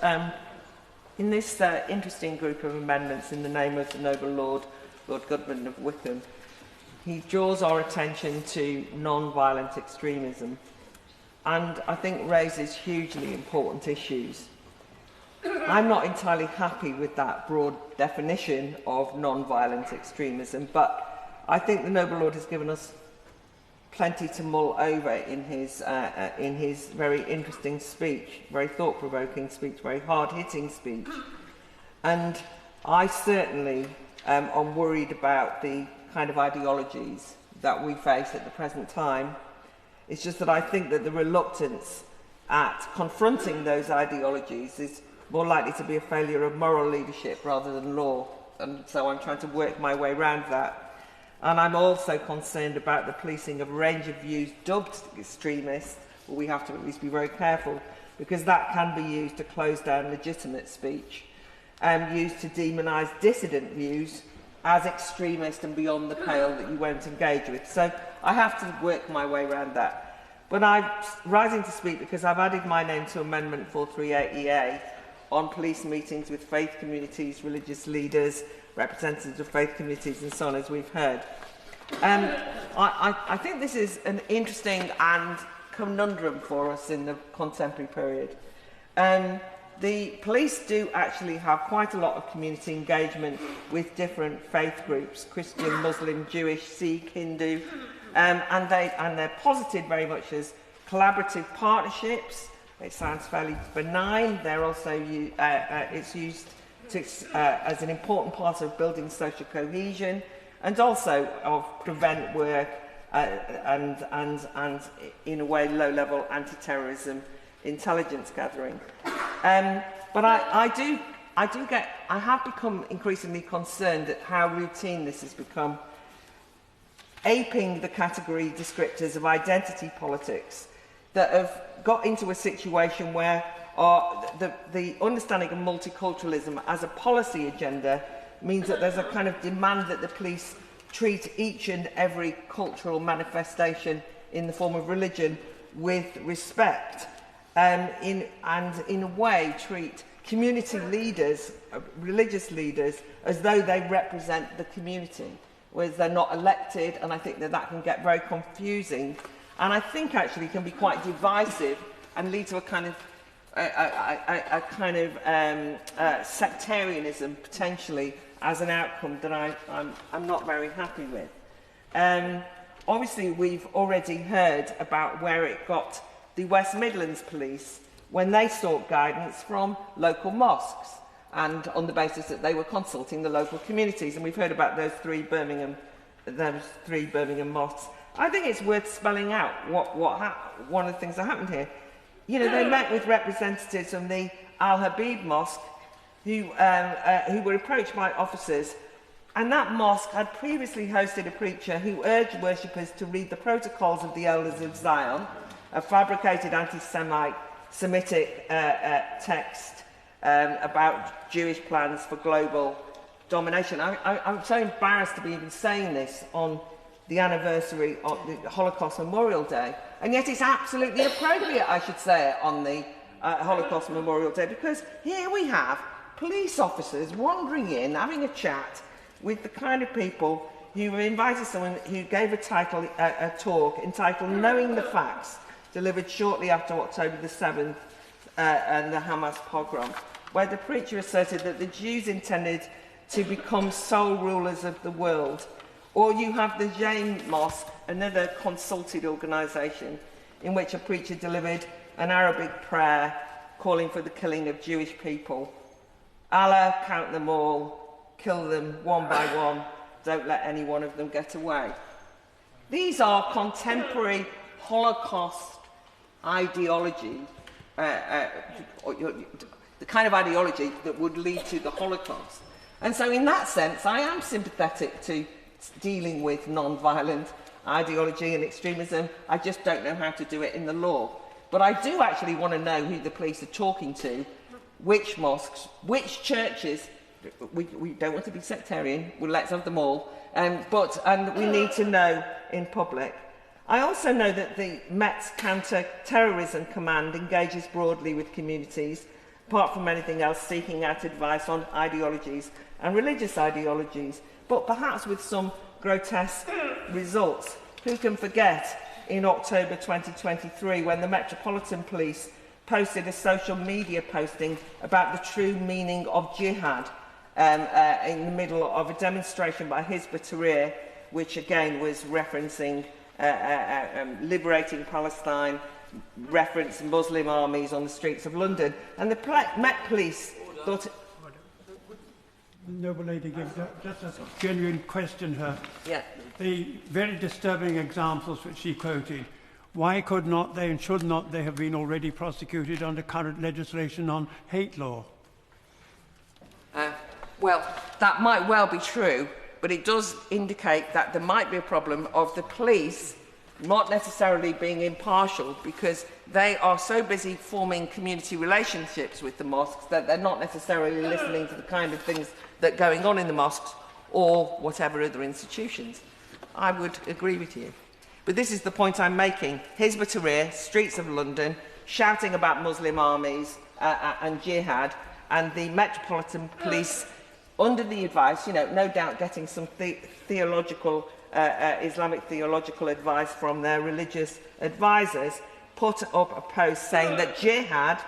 In this interesting group of amendments in the name of the noble Lord Goodman of Wickham, he draws our attention to non-violent extremism and I think raises hugely important issues. I'm not entirely happy with that broad definition of non-violent extremism, but I think the noble Lord has given us plenty to mull over in his very interesting speech, very thought-provoking speech, very hard-hitting speech. And I certainly am worried about the kind of ideologies that we face at the present time. It's just that I think that the reluctance at confronting those ideologies is more likely to be a failure of moral leadership rather than law. And so I'm trying to work my way around that. And I'm also concerned about the policing of a range of views dubbed extremist, but we have to at least be very careful, because that can be used to close down legitimate speech and used to demonise dissident views as extremist and beyond the pale that you won't engage with. So I have to work my way around that. But I'm rising to speak because I've added my name to Amendment 438EA on police meetings with faith communities, religious leaders, representatives of faith communities and so on, as we've heard. I think this is an interesting and conundrum for us in the contemporary period. The police do actually have quite a lot of community engagement with different faith groups, Christian, Muslim, Jewish, Sikh, Hindu, and they're posited very much as collaborative partnerships. It sounds fairly benign. They're also it's used to, as an important part of building social cohesion and also of prevent work and in a way low-level anti-terrorism intelligence gathering. But I have become increasingly concerned at how routine this has become, aping the category descriptors of identity politics that have got into a situation where the understanding of multiculturalism as a policy agenda means that there's a kind of demand that the police treat each and every cultural manifestation in the form of religion with respect, and in a way treat community leaders, religious leaders, as though they represent the community, whereas they're not elected, and I think that can get very confusing, and I think actually can be quite divisive and lead to a kind of sectarianism potentially as an outcome that I'm not very happy with. Obviously, we've already heard about where it got the West Midlands Police when they sought guidance from local mosques, and on the basis that they were consulting the local communities. And we've heard about those three Birmingham mosques. I think it's worth spelling out one of the things that happened here. You know, they met with representatives from the Al Habib Mosque who were approached by officers, and that mosque had previously hosted a preacher who urged worshippers to read the protocols of the Elders of Zion, a fabricated anti-Semitic text about Jewish plans for global domination. I'm so embarrassed to be even saying this on the anniversary of the Holocaust Memorial Day, and yet it's absolutely appropriate I should say it on the Holocaust Memorial Day, because here we have police officers wandering in, having a chat with the kind of people who invited someone who gave a talk entitled Knowing the Facts, delivered shortly after October the 7th and the Hamas pogrom, where the preacher asserted that the Jews intended to become sole rulers of the world. Or you have the Jain Mosque, another consulted organisation, in which a preacher delivered an Arabic prayer calling for the killing of Jewish people. Allah, count them all, kill them one by one, don't let any one of them get away. These are contemporary Holocaust ideology, the kind of ideology that would lead to the Holocaust. And so in that sense, I am sympathetic to dealing with non-violent ideology and extremism. I just don't know how to do it in the law. But I do actually want to know who the police are talking to, which mosques, which churches. We don't want to be sectarian, well, let's have them all, and we need to know in public. I also know that the Met's Counter-Terrorism Command engages broadly with communities apart from anything else, seeking out advice on ideologies and religious ideologies, but perhaps with some grotesque results. Who can forget in October 2023 when the Metropolitan Police posted a social media posting about the true meaning of jihad in the middle of a demonstration by Hizb ut-Tahrir, which again was referencing liberating Palestine, referenced Muslim armies on the streets of London. And the Met Police thought... The noble lady gives just a genuine question here. Yeah. The very disturbing examples which she quoted, why could not they and should not they have been already prosecuted under current legislation on hate law? Well, that might well be true, but it does indicate that there might be a problem of the police not necessarily being impartial, because they are so busy forming community relationships with the mosques that they're not necessarily listening to the kind of things that are going on in the mosques or whatever other institutions. I would agree with you. But this is the point I'm making. Hizb ut-Tahrir, streets of London, shouting about Muslim armies and jihad, and the Metropolitan Police, under the advice, no doubt getting some theological, Islamic theological advice from their religious advisors, put up a post saying that jihad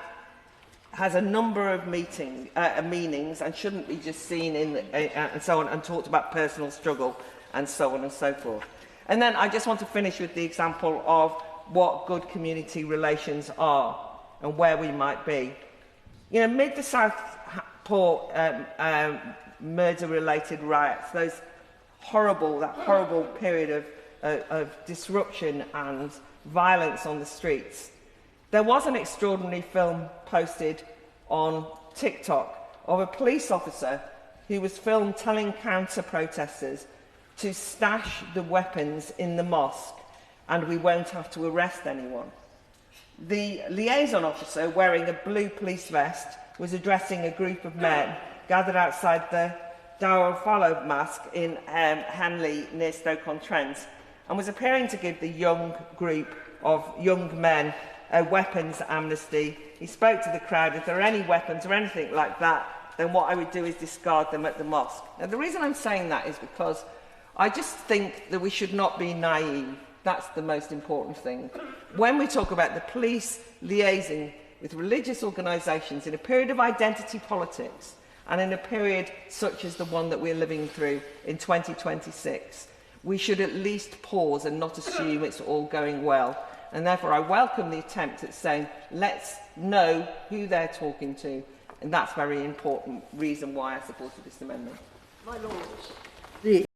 has a number of meanings and shouldn't be just seen in, and so on, and talked about personal struggle and so on and so forth. And then I just want to finish with the example of what good community relations are and where we might be. Mid the Southport murder-related riots, that horrible period of disruption and violence on the streets, there was an extraordinary film posted on TikTok of a police officer who was filmed telling counter-protesters to stash the weapons in the mosque and we won't have to arrest anyone. The liaison officer, wearing a blue police vest, was addressing a group of men gathered outside the Dawr Follow Mosque in Hanley, near Stoke-on-Trent, and was appearing to give the young group of young men a weapons amnesty. He spoke to the crowd, if there are any weapons or anything like that, then what I would do is discard them at the mosque. Now, the reason I'm saying that is because I just think that we should not be naive. That's the most important thing. When we talk about the police liaising with religious organisations in a period of identity politics and in a period such as the one that we're living through in 2026, we should at least pause and not assume it's all going well. And therefore I welcome the attempt at saying, let's know who they're talking to, and that's a very important reason why I supported this amendment. My Lords,